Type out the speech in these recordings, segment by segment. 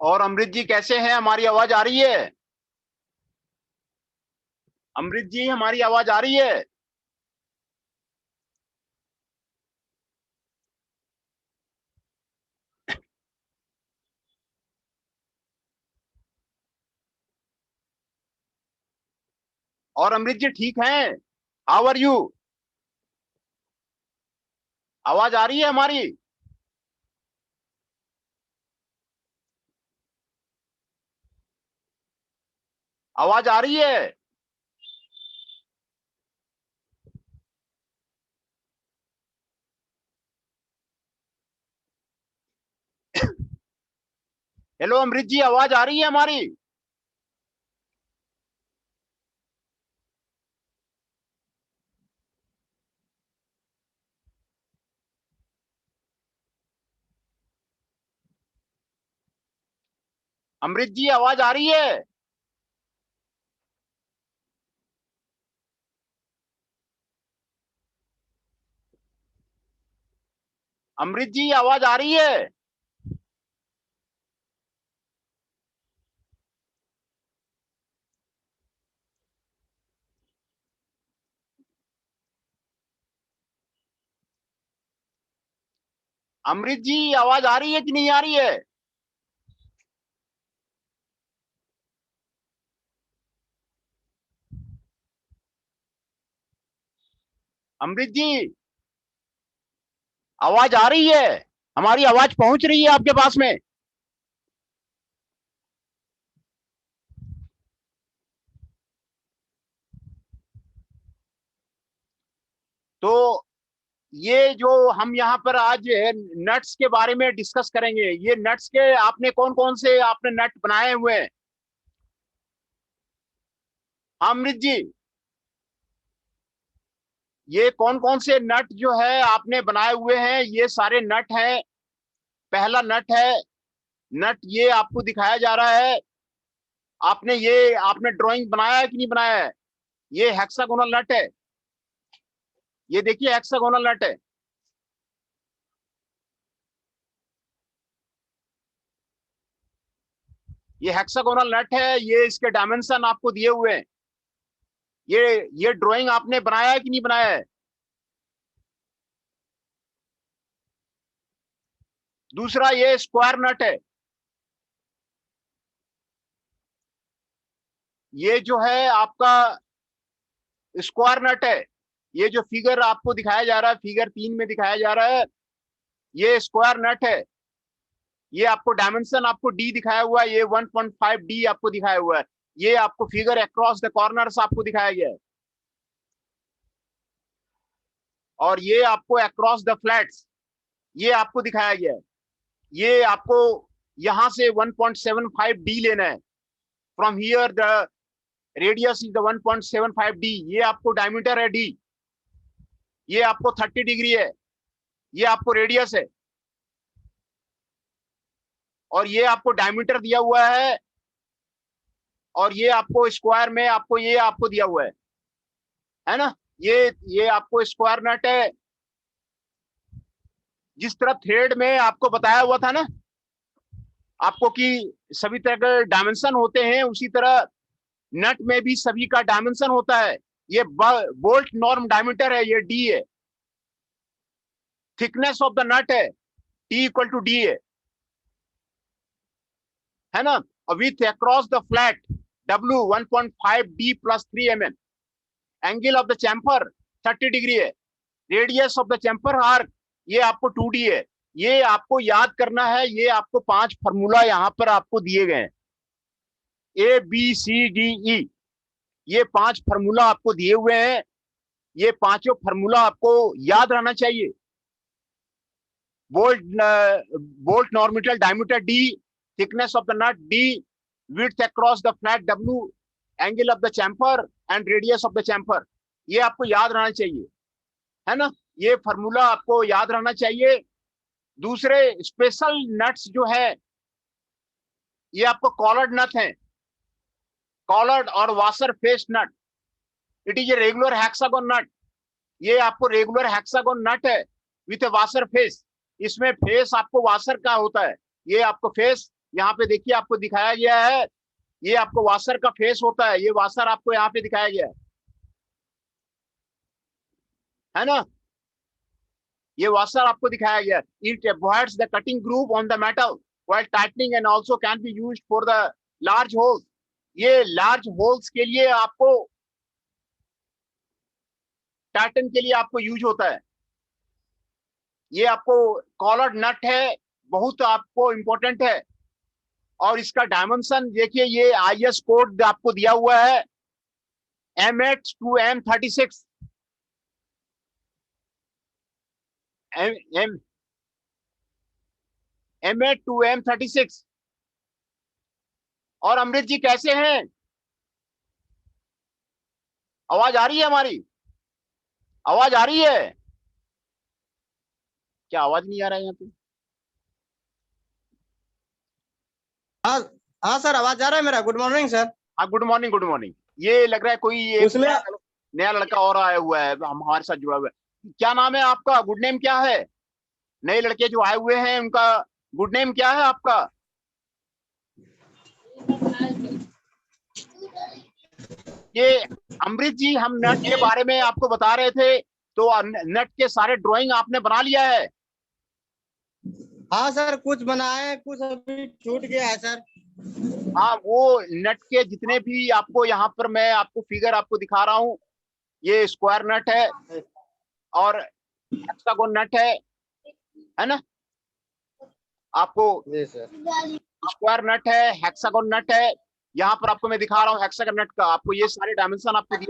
और अमृत जी कैसे हैं? हमारी आवाज आ रही है? अमृत जी हमारी आवाज आ रही है? और अमृत जी ठीक हैं? How are you? आवाज आ रही है हमारी? आवाज आ रही है? हेलो अमृत जी, आवाज आ रही है हमारी? अमृत जी आवाज आ रही है? अमृत जी आवाज आ रही है? अमृत जी आवाज आ रही है कि नहीं आ रही है? अमृत जी आवाज आ रही है? हमारी आवाज पहुंच रही है आपके पास में? तो ये जो हम यहाँ पर आज नट्स के बारे में डिस्कस करेंगे, ये नट्स के आपने कौन कौन से आपने नट बनाए हुए हैं? हाँ, अमृत जी, ये कौन कौन से नट जो है आपने बनाए हुए हैं? ये सारे नट हैं। पहला नट है नट, ये आपको दिखाया जा रहा है। आपने ड्राइंग बनाया है कि नहीं बनाया है? ये हेक्सागोनल नट है। ये देखिए हेक्सागोनल नट है। ये हेक्सागोनल नट है। ये इसके डायमेंशन आपको दिए हुए हैं। ये ड्राइंग आपने बनाया है कि नहीं बनाया है? दूसरा ये स्क्वायर नट है। ये जो है आपका स्क्वायर नट है। ये जो फिगर आपको दिखाया जा रहा है, फिगर 3 में दिखाया जा रहा है, ये स्क्वायर नट है। ये आपको डायमेंशन आपको डी दिखाया हुआ है, ये 1.5 डी आपको दिखाया हुआ है। ये आपको फिगर अक्रॉस द कॉर्नर्स आपको दिखाया गया है। और ये आपको अक्रॉस द फ्लैट्स ये आपको दिखाया गया है। ये आपको यहां से 1.75 डी लेना है। From here the radius is the 1.75 D. ये आपको डायमीटर है डी। ये आपको 30 डिग्री है। ये आपको रेडियस है। और ये आपको डायमीटर दिया हुआ है। और ये आपको स्क्वायर में आपको ये आपको दिया हुआ है ना? ये आपको स्क्वायर नट है। जिस तरह थ्रेड में आपको बताया हुआ था ना आपको कि सभी तरह के डायमेंशन होते हैं, उसी तरह नट में भी सभी का डायमेंशन होता है। ये बोल्ट नॉर्म डायमीटर है, ये डी है। थिकनेस ऑफ द नट है टी इक्वल टू डी है ना? With across the flat W 1.5 D plus 3 mm। Angle of the chamfer 30 degree है। Radius of the chamfer arc ये आपको 2D है। ये आपको याद करना है। ये आपको 5 फॉर्मूला यहाँ पर आपको दिए गए हैं, ABCDE। ये 5 फॉर्मूला आपको दिए हुए हैं। ये पांचों फॉर्मूला आपको याद रहना चाहिए। बोल्ट बोल्ट नॉर्मिटल diameter D, thickness of the nut D, width across the flat W, angle of the chamfer and radius of the chamfer. ये आपको याद रहना चाहिए, है ना? ये फॉर्मूला आपको याद रहना चाहिए। दूसरे स्पेशल नट्स जो है ये आपको कॉलर्ड नट है। कॉलर्ड और washer face nut. It is a regular hexagon nut. ये आपको रेगुलर हेक्सागोन नट है विथ ए वाशर फेस। इसमें फेस आपको वाशर का होता है। ये आपको फेस यहाँ पे देखिए आपको दिखाया गया है, ये आपको वाशर का फेस होता है, ये वाशर आपको यहाँ पे दिखाया गया है ना, ये वाशर आपको दिखाया गया। It avoids the cutting groove on the metal while tightening and also can be used for the large holes। ये लार्ज होल्स के लिए आपको, टाइटन के लिए आपको यूज होता है। ये आपको कॉलर्ड नट है, बहुत आपको इंपॉर्टेंट है। और इसका डायमेंशन देखिए, ये आईएस कोड आपको दिया हुआ है M8 to M36, M8 to M36। और अमृत जी कैसे हैं? आवाज आ रही है हमारी? आवाज आ रही है क्या? आवाज नहीं आ रहा है यहाँ पे? हाँ हाँ सर, आवाज आ रहा है मेरा। Good morning sir. हाँ, गुड मॉर्निंग, गुड मॉर्निंग। ये लग रहा है कोई एक उसमें नया लड़का और आया हुआ है हमारे साथ जुड़ा हुआ है। क्या नाम है आपका? गुड नेम क्या है? नए लड़के जो आए हुए हैं उनका गुड नेम क्या है आपका? ये अमृत जी, हम नट के बारे में आपको बता रहे थे, तो नट के सारे ड्राइंग आपने बना लिया है? हाँ सर, कुछ बनाए, कुछ अभी छूट गया है सर। हाँ, वो नट के जितने भी आपको यहाँ पर मैं आपको फिगर आपको दिखा रहा हूँ, ये स्क्वायर नट है और हेक्सागोन नट है ना? आपको स्क्वायर नट है, हेक्सागोन नट है। यहाँ पर आपको मैं दिखा रहा हूँ हेक्सागोन नट का, आपको ये सारे डायमेंशन आपको दिए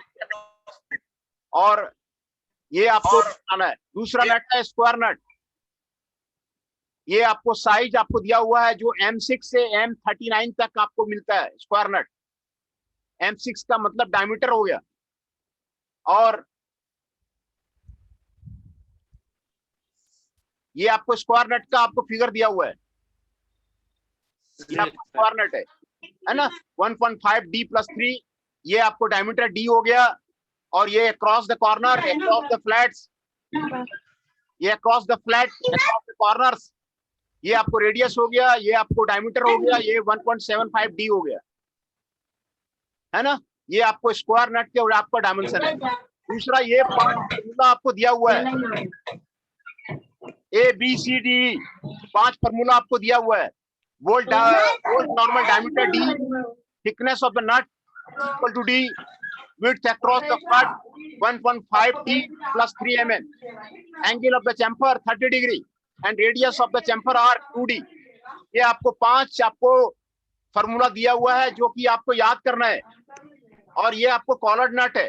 और ये आपको दिखाना है। दूसरा नट है स्क्वायर नट, ये आपको साइज आपको दिया हुआ है जो M6 से M39 तक आपको मिलता है स्क्वायर नट। M6 का मतलब डायमीटर हो गया। और ये आपको स्क्वायर नट का आपको फिगर दिया हुआ है, ये आपको स्क्वायर नट है ना? 1.5D+3, ये आपको डायमीटर D हो गया। और ये across the corner, across the flats, ये across the flat, across the corners, ये आपको रेडियस हो गया, ये आपको डायमीटर हो गया, ये 1.75D हो गया है ना? ये आपको स्क्वायर नट के और आपका डायमेंशन है। दूसरा, ये 5 फॉर्मूला आपको दिया हुआ है, ABCD 5 फॉर्मूला आपको दिया हुआ है। Bolt normal diameter D, thickness of the nut equal to D, width across the front 1.5D plus 3 mm, angle of the chamfer 30 degree and radius of the chamfer are 2D। ये आपको 5 आपको formula दिया हुआ है जो कि आपको याद करना है। और ये आपको कॉलर्ड नट है,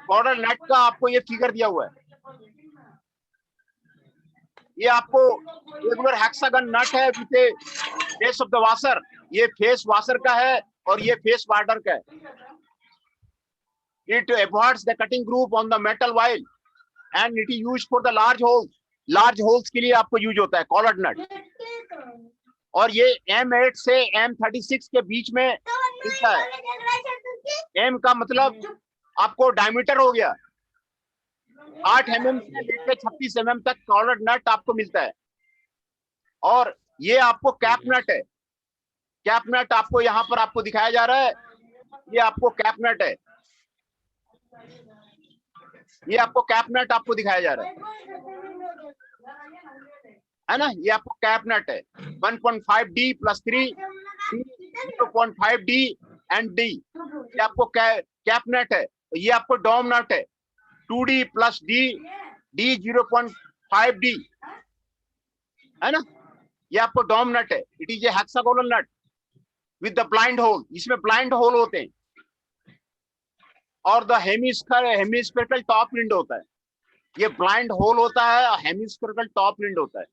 कॉलर्ड नट का आपको ये फिगर दिया हुआ है। ये आपको रेगुलर हेक्सागन नट है with face of the washer, ये फेस वाशर का है और ये फेस वार्डर का है। It avoids the cutting groove on the metal while and it is used for the large holes। Large holes के लिए आपको यूज होता है कॉलर्ड नट। और ये M8 से M36 के बीच में मिलता है। M का मतलब आपको डायमीटर हो गया, 8 mm से लेकर 36 mm तक कॉलर्ड नट आपको मिलता है। और ये आपको कैप नट है, कैप नट आपको यहाँ पर आपको दिखाया जा रहा है, ये आपको कैप नट है, ये आपको कैप नट आपको दिखाया जा रहा है ना? ये आपको कैप नट है 1.5D+3, 0.5D एंड D, ये आपको कैप नट है। ये आपको डॉम नट है 2D+D, D 0.5D है ना? ये आपको डॉम नट है। It is a hexagonal nut with the blind hole, इसमें ब्लाइंड होल होते हैं और द हेमिस्फेरिकल टॉप लिंड होता है। ये ब्लाइंड होल होता है और हेमिस्फेरिकल टॉप लिंड होता है।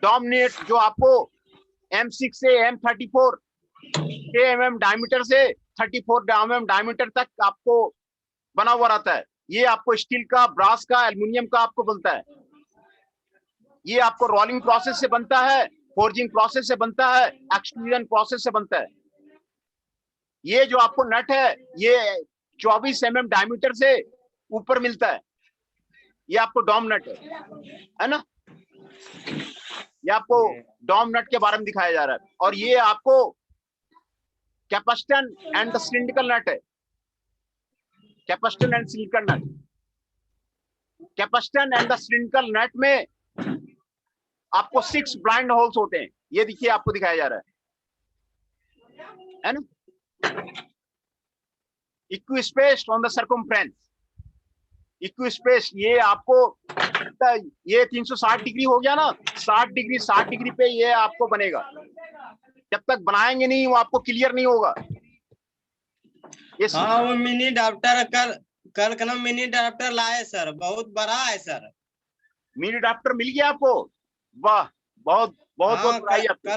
डोमिनेट जो आपको M6 से M34 mm डायमीटर से 34 mm डायमीटर तक आपको बना हुआ रहता है। ये आपको स्टील का, ब्रास का, एल्युमिनियम का आपको बनता है। ये आपको रोलिंग प्रोसेस से बनता है, फोर्जिंग प्रोसेस से बनता है, एक्सट्रूजन प्रोसेस से बनता है। ये जो आपको नट है ये 24 mm डायमीटर से ऊपर मिलता है, ये आपको डॉम नट है ना? ये आपको डॉम नट के बारे में दिखाया जा रहा है। और ये आपको capstan and the cylindrical nut है, capstan and cylindrical nut. Capstan and the cylindrical nut में आपको 6 ब्लाइंड होल्स होते हैं, ये देखिए आपको दिखाया जा रहा है ना। इक्विस्पेस्ड ऑन द सर्कमफ्रेंस, इक्विस्पेस, ये आपको ये 360 डिग्री हो गया ना, 60 डिग्री पे ये आपको बनेगा। जब तक बनाएंगे नहीं वो आपको क्लियर नहीं होगा। हाँ, वो मिनी डॉप्टर कल का नाम मिनी डॉप्टर लाए सर, बहुत बड़ा है सर। मिनी डॉप्टर मिल गया आपको? वाह, बहुत बहुत बहुत बधाई आपको।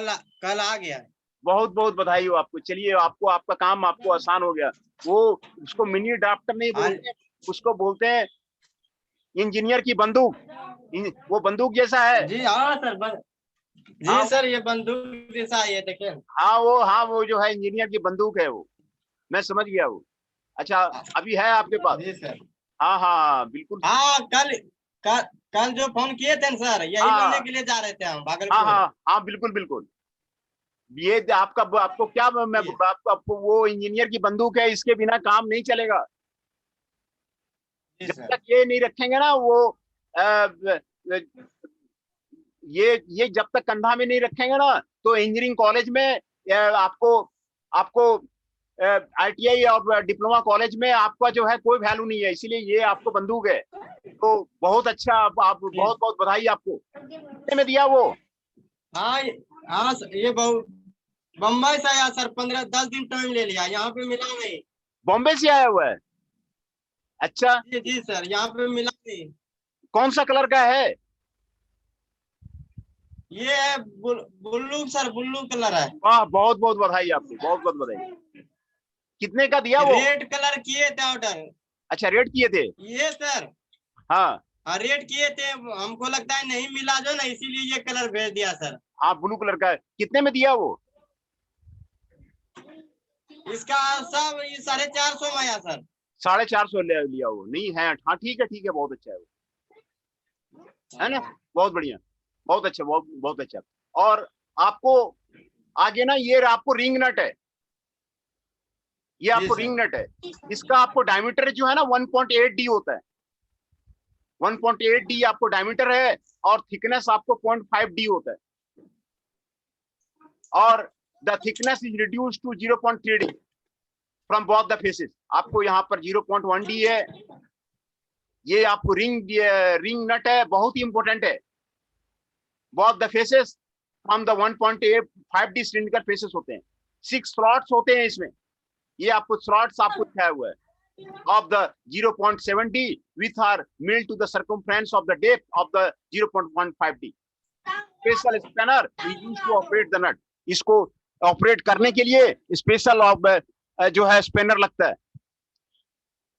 कल आ गया। बहुत बहुत बधाई हो आपको। चलिए, आपको आपका काम आपको आसान हो गया। वो उसको मिनी डॉप्टर नहीं बोलते, उसको बोलते हैं इंजीनियर की बंदूक। वो बंदूक जैसा है। जी हाँ सर, जी सर, ये बंदूक जैसा है, ये देखिए। हाँ, वो जो है इंजीनियर की बंदूक है वो, मैं समझ गया वो। अच्छा, अभी है आपके पास? जी सर। हाँ, बिल्कुल। हाँ, कल जो फोन किए थे सर, यही लेने के लिए जा रहे थे हम भागलपुर। हाँ, बिल्कुल। ये आपको क्या, मैं आपको वो इंजीनियर की बंदूक है, इसके बिना काम नहीं चलेगा। जब तक ये नहीं रखेंगे ना वो ये जब तक कंधा में नहीं रखेंगे ना, तो इंजीनियरिंग कॉलेज में आपको ITI और डिप्लोमा कॉलेज में आपका जो है कोई वैल्यू नहीं है। इसीलिए ये आपको बंदूक है। तो बहुत अच्छा, आप बहुत बहुत बधाई आपको। कितने में दिया वो? हाँ, ये बहुत बम्बई से आया सर, 15-10 दिन टाइम ले लिया, यहाँ पे मिला नहीं। बॉम्बे से आया हुआ है? अच्छा जी सर, यहाँ पे मिला नहीं। कौन सा कलर का है? ये है बुल्लू सर, बुल्लू कलर है। वाह, बहुत बहुत बधाई आपको, बहुत बहुत बधाई। कितने का दिया वो? रेड कलर किए थे ऑर्डर। अच्छा, रेड किए थे? ये सर, हाँ, रेड किए थे, हमको लगता है नहीं मिला जो ना, इसीलिए ये कलर भेज दिया सर। हाँ, ब्लू कलर का है। कितने में दिया वो? इसका सब 450 में आया सर। 450 लिया वो? नहीं है, हाँ ठीक है, बहुत अच्छा है वो, है ना। बहुत बढ़िया, बहुत अच्छा, बहुत अच्छा। और आपको आगे ना, ये आपको रिंग नट है, ये आपको रिंग नट है। इसका आपको डायमीटर जो है ना 1.8D होता है। 1.8D आपको डायमीटर है, और थिकनेस आपको 0.5D होता है। और the thickness is reduce to 0.3D from both the faces. आपको यहाँ पर 0.1D है। ये आपको रिंग नट है, बहुत ही इंपॉर्टेंट है। Both the faces from the 1.5D cylindrical faces होते हैं। 6 स्लॉट्स होते हैं इसमें। ये आपको स्लॉट्स आपको दिखाया हुआ है of the 0.7D which are milled to the circumference of the depth of the 0.15D. Special spanner is used to operate the nut. इसको ऑपरेट करने के लिए स्पेशल जो है स्पेनर लगता है।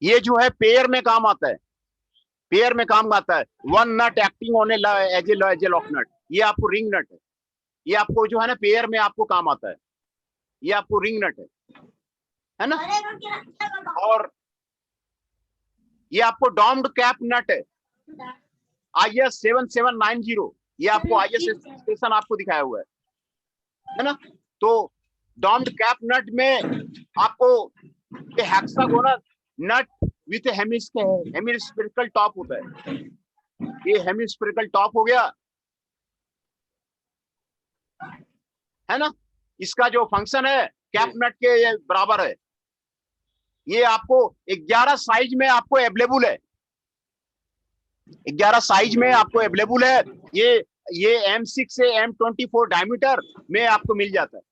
ये जो है पेयर में काम आता है, पेयर में काम आता है। One nut acting on as a lock nut. ये आपको रिंग नट है। ये आपको जो है ना पेयर में आपको काम आता है। ये आपको रिंग नट है ना। और ये आपको डॉम्ड कैप नट है, IS 7790। ये आपको IS स्टेशन आपको दिखाया हुआ है ना। तो डॉम्ड कैप नट में आपको ये hexagonal nut with hemispherical top होता है। ये हेमिस्फेरिकल टॉप हो गया, है ना। इसका जो फंक्शन है कैप नट के बराबर है। ये आपको 11 साइज में आपको अवेलेबल है, 11 साइज में आपको अवेलेबल है। ये M6 से M24 डायमीटर में आपको मिल जाता है।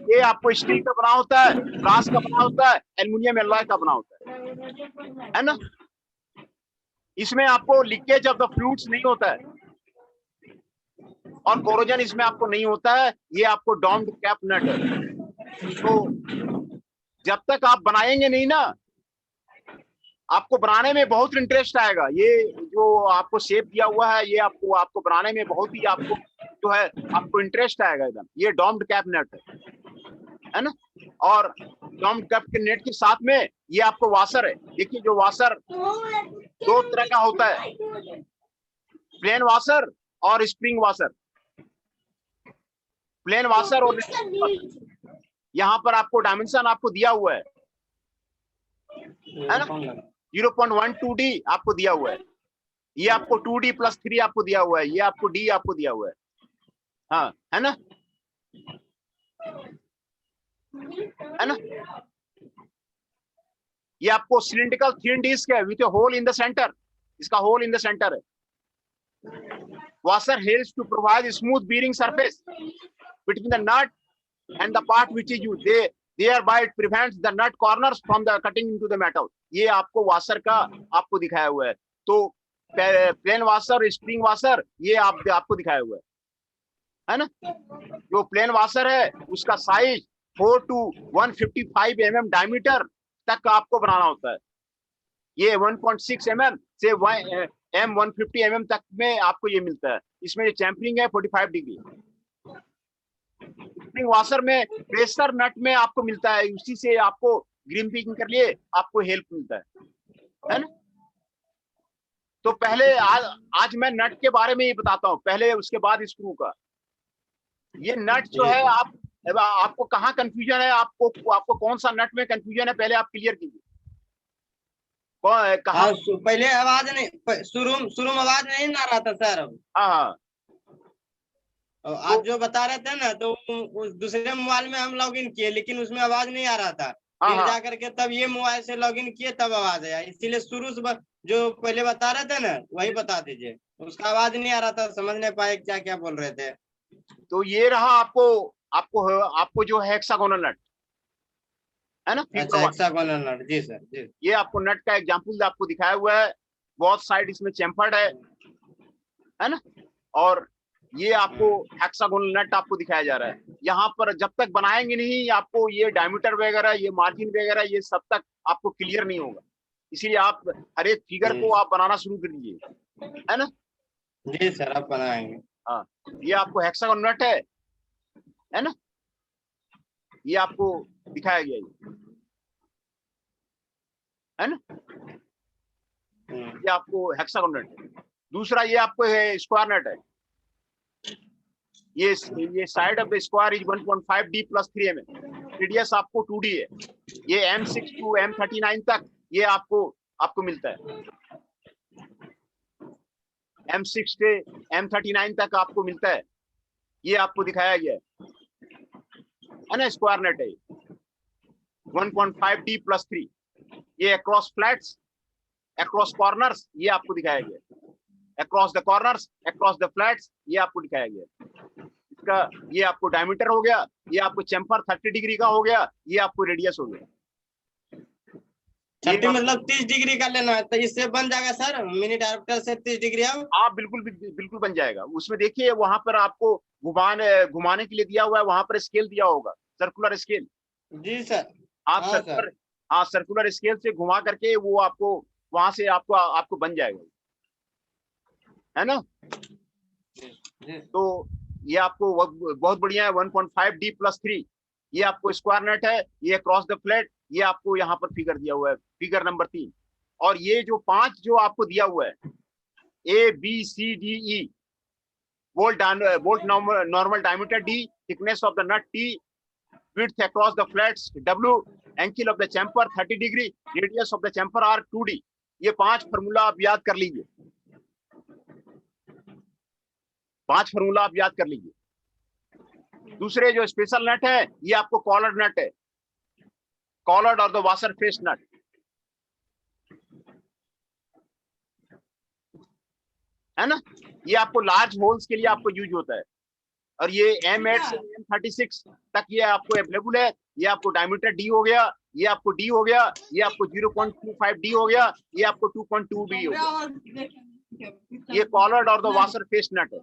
ये आपको स्टील का बना होता है, ब्रास का बना होता है, एल्युमिनियम एलॉय का बना होता है ना। इसमें आपको लीकेज ऑफ द फ्लूइड्स नहीं होता है, और कोरोजन इसमें आपको नहीं होता है। ये आपको डॉम्ड कैप नट है। तो जब तक आप बनाएंगे नहीं ना, आपको बनाने में बहुत इंटरेस्ट आएगा। ये जो आपको शेप दिया हुआ है, ये आपको बनाने में बहुत ही आपको जो है आपको इंटरेस्ट आएगा एकदम। ये डॉम्ड कैप नेट है ना। और डॉम्ड कैप के नेट के साथ में ये आपको वाशर है। देखिए, जो वाशर 2 तरह का होता है, प्लेन वाशर और स्प्रिंग वाशर, प्लेन वाशर और यहाँ पर आपको डायमेंशन आपको दिया हुआ है ना, 0.12D आपको दिया हुआ है। ये आपको 2D+3 आपको दिया हुआ है, ये आपको D आपको दिया हुआ है, हाँ है ना, है ना। ये आपको सिलिंड्रिकल थिन डिस्क है with a hole in the centre, इसका होल इन द सेंटर है। washer helps to provide a smooth bearing surface between the nut and the part which is used, thereby it prevents the nut corners from the cutting into the metal। ये आपको washer का आपको दिखाया हुआ है। तो plane washer, spring washer, ये आपको दिखाया हुआ है ना। जो प्लेन वाशर है उसका साइज 4 to 155 mm डायमीटर तक आपको बनाना होता है। ये 1.6 mm से M150 mm तक में आपको ये मिलता है। इसमें जो चैम्फरिंग है 45 डिग्री। स्प्रिंग वाशर में प्रेशर नट में आपको मिलता है, उसी से आपको ग्रिपिंग कर लिए आपको हेल्प मिलता है ना। तो पहले आज मैं नट के बारे में ये बताता हूँ पहले, उसके बाद स्क्रू का। ये नट जो है आपको कहाँ कंफ्यूजन है, आपको कौन सा नट में कंफ्यूजन है पहले आप क्लियर कीजिए। कहाँ पहले आवाज नहीं, शुरू में आवाज नहीं आ रहा था सर। हाँ, आज जो बता रहे थे ना, तो उस दूसरे मोबाइल में हम लॉगिन किए लेकिन उसमें आवाज नहीं आ रहा था। फिर जा करके तब ये मोबाइल से लॉगिन किए तब आवाज आया। इसीलिए शुरू से जो पहले बता रहे थे ना वही बता दीजिए। उसका आवाज नहीं आ रहा था, समझ नहीं पाए क्या क्या बोल रहे थे। तो ये रहा आपको जो है हेक्सागोनल नट है ना। अच्छा, हेक्सागोनल नट, जी सर जी। ये आपको नट का एग्जांपल आपको दिखाया हुआ है, बहुत साइड इसमें चैम्फर्ड है ना। और ये आपको हेक्सागोनल नट आपको दिखाया जा रहा है। यहाँ पर जब तक बनाएंगे नहीं आपको ये डायमीटर वगैरह, ये मार्जिन वगैरह, ये सब तक आपको क्लियर नहीं होगा। इसीलिए आप हर एक फिगर को आप बनाना शुरू कर दीजिए, है ना। जी सर, आप बनाएंगे। हाँ, ये आपको हेक्सागोनल नट है ना, ये आपको दिखाया गया है ना। ये आपको हेक्सागोनल नट है। दूसरा ये आपको है स्क्वायर नट है। ये side of the square is 1.5D+3 mm, radius आपको 2D है। ये M6 to M39 तक ये आपको मिलता है। M6 से M39 तक आपको मिलता है, ये आपको दिखाया गया है ना। स्क्वायर नेट है 1.5D+3। ये अक्रॉस फ्लैट्स, अक्रॉस कॉर्नर्स, ये आपको दिखाया गया। Across the corners, across the flats, ये आपको दिखाया गया। इसका ये आपको डायमीटर हो गया, ये आपको चैम्फर 30 डिग्री का हो गया, ये आपको रेडियस हो गया। 30 मतलब 30 डिग्री का लेना है, तो इससे बन जाएगा सर मिनी डायरेक्टर से 30 डिग्री। आप बिल्कुल बन जाएगा। उसमें देखिए वहां पर आपको घुमाने के लिए दिया हुआ है, वहां पर स्केल दिया होगा, सर्कुलर स्केल। जी सर, आप सर्कुलर स्केल से घुमा करके वो आपको वहां से आपको बन जाएगा, है ना। तो ये आपको बहुत बढ़िया है। 1.5D+3 ये आपको स्क्वायर नेट है। ये क्रॉस द फ्लैट, ये आपको यहाँ पर फिगर दिया हुआ है, फिगर नंबर 3। और ये जो 5 जो आपको दिया हुआ है ABCDE, bolt normal diameter D, thickness of the nut T, width across the flats W, angle of the chamfer 30 degree, radius of the chamfer R 2D। ये 5 फार्मूला आप याद कर लीजिए, 5 फार्मूला आप याद कर लीजिए। दूसरे जो स्पेशल नट है ये आपको कॉलर्ड नट है, कॉलर्ड और द वाशर फेस नट, है ना। ये आपको लार्ज होल्स के लिए आपको यूज होता है। और ये M8 से M36 तक ये आपको अवेलेबल है। ये आपको डायमीटर D हो गया, ये आपको D हो गया, ये आपको 0.25D हो गया, ये आपको 2.2D हो गया। ये कॉलर्ड और द वाशर फेस नट है।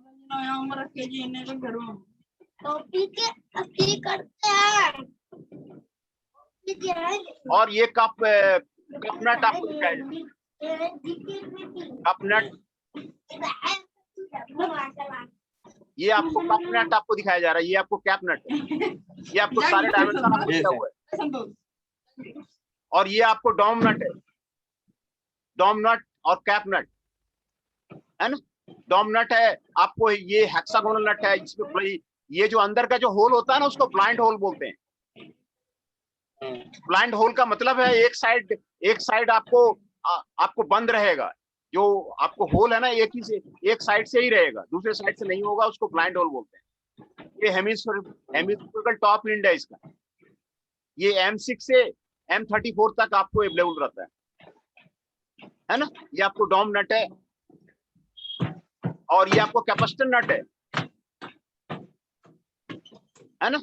और ये कप नट आपको दिखाया जाए, कप नट, ये आपको कप नट आपको दिखाया जा रहा है। ये आपको कैप नट है, ये आपको सारे डायमेंशन आपको दिया हुआ है। और ये आपको डॉम नट है, डॉम नट और कैप नट, है ना। डॉम नट है, आपको ये हेक्सागोनल नट है, इसमें ये जो अंदर का जो होल होता है ना, उसको ब्लाइंड होल बोलते हैं। ब्लाइंड होल का मतलब है एक साइड आपको बंद रहेगा, जो आपको होल है ना एक साइड से ही रहेगा, दूसरे साइड से नहीं होगा, उसको ब्लाइंड होल बोलते हैं। ये हेमिस्फेरिकल टॉप एंड है इसका। ये M6 से M34 तक आपको अवेलेबल रहता है ना। ये आपको डॉम नट है, और ये आपको कैपेसिटर नट है ना।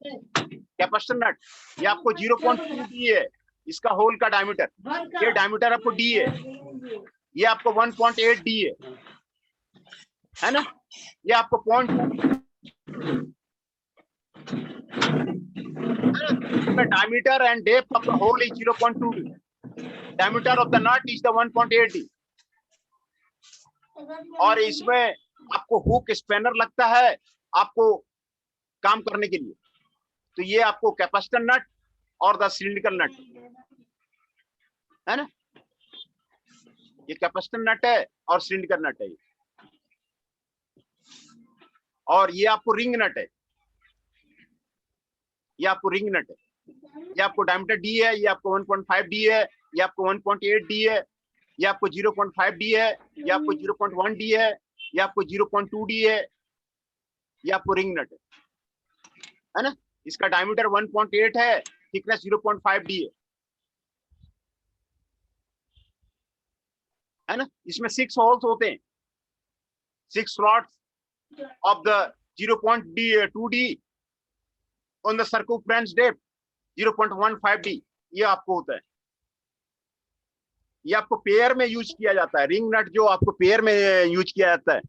कैपेसिटर नट ये आपको 0.2 D है, इसका होल का डायमीटर, ये डायमीटर आपको D है, ये आपको 1.8 D है ना। ये आपको 0.2 diameter and depth of the hole is 0.2 D. Diameter of the nut is the 1.8 D. और इसमें आपको हुक स्पैनर लगता है आपको काम करने के लिए। तो ये आपको कैपेसिटर नट और द सिलिंड्रिकल नट है ना। ये कैपेसिटर नट है और सिलिंड्रिकल नट है। और ये आपको रिंग नट है, ये आपको रिंग नट है। ये आपको डायमीटर D है, ये आपको 1.5 D है, ये आपको 1.8 D है, ये आपको 0.5 D है, ये आपको 0.1 D है, ये आपको 0.2 D है। ये आपको रिंग नट है ना। इसका डायमीटर 1.8 है, थिकनेस 0.5 D है ना। इसमें 6 होल्स होते हैं, 6 slots of the 0.2 D on the circumference depth 0.15 D ये आपको होता है। ये आपको पेयर में यूज किया जाता है, रिंग नट जो आपको पेयर में यूज किया जाता है,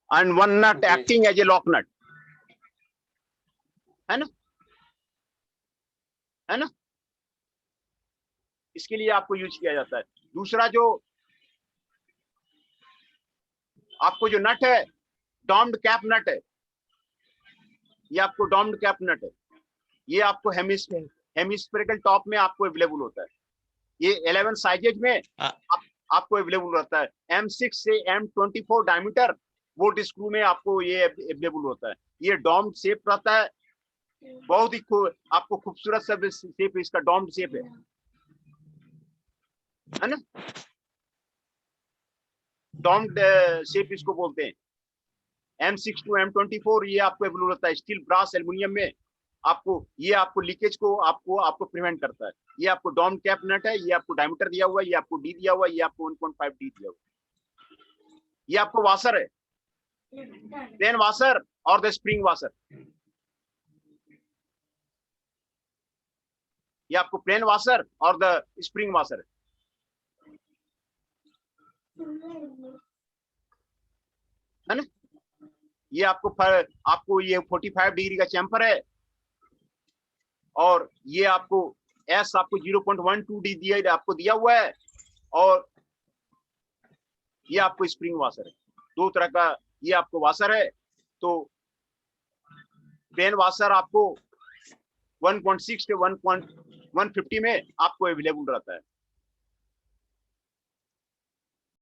and one nut acting as a lock nut है ना। इसके लिए आपको यूज किया जाता है। दूसरा जो आपको जो नट है, डॉम्ड कैप नट है, ये आपको डॉम्ड कैप नट है। ये आपको हेमिस्फेरिकल टॉप में आपको अवेलेबल होता है। ये 11 साइजेज में आपको अवेलेबल रहता है। M6 से M24 डायमीटर बोल्ट स्क्रू में आपको ये अवेलेबल होता है। ये डॉम्ड शेप रहता है, बहुत ही आपको खूबसूरत शेप इसका डॉम्ड शेप है ना। डॉम्ड शेप इसको बोलते हैं। M6 to M24 ये आपको अवेलेबल होता है स्टील, ब्रास, एल्युमिनियम में। आपको ये आपको लीकेज को आपको प्रिवेंट करता है। ये आपको डॉम कैप नट है, ये आपको डायमीटर दिया हुआ है, ये आपको D दिया हुआ है, ये आपको 1.5 D दिया हुआ है। ये आपको वाशर है, प्लेन वाशर और द स्प्रिंग वाशर। ये आपको प्लेन वाशर और द स्प्रिंग वाशर है ना। ये आपको ये 45 डिग्री का चैम्पर है, और ये आपको आपको 0.12 D आपको दिया हुआ है, और ये आपको स्प्रिंग वाशर है। 2 तरह का ये आपको वाशर है। तो प्लेन वाशर आपको 1.6 से 1.150 में आपको अवेलेबल रहता है।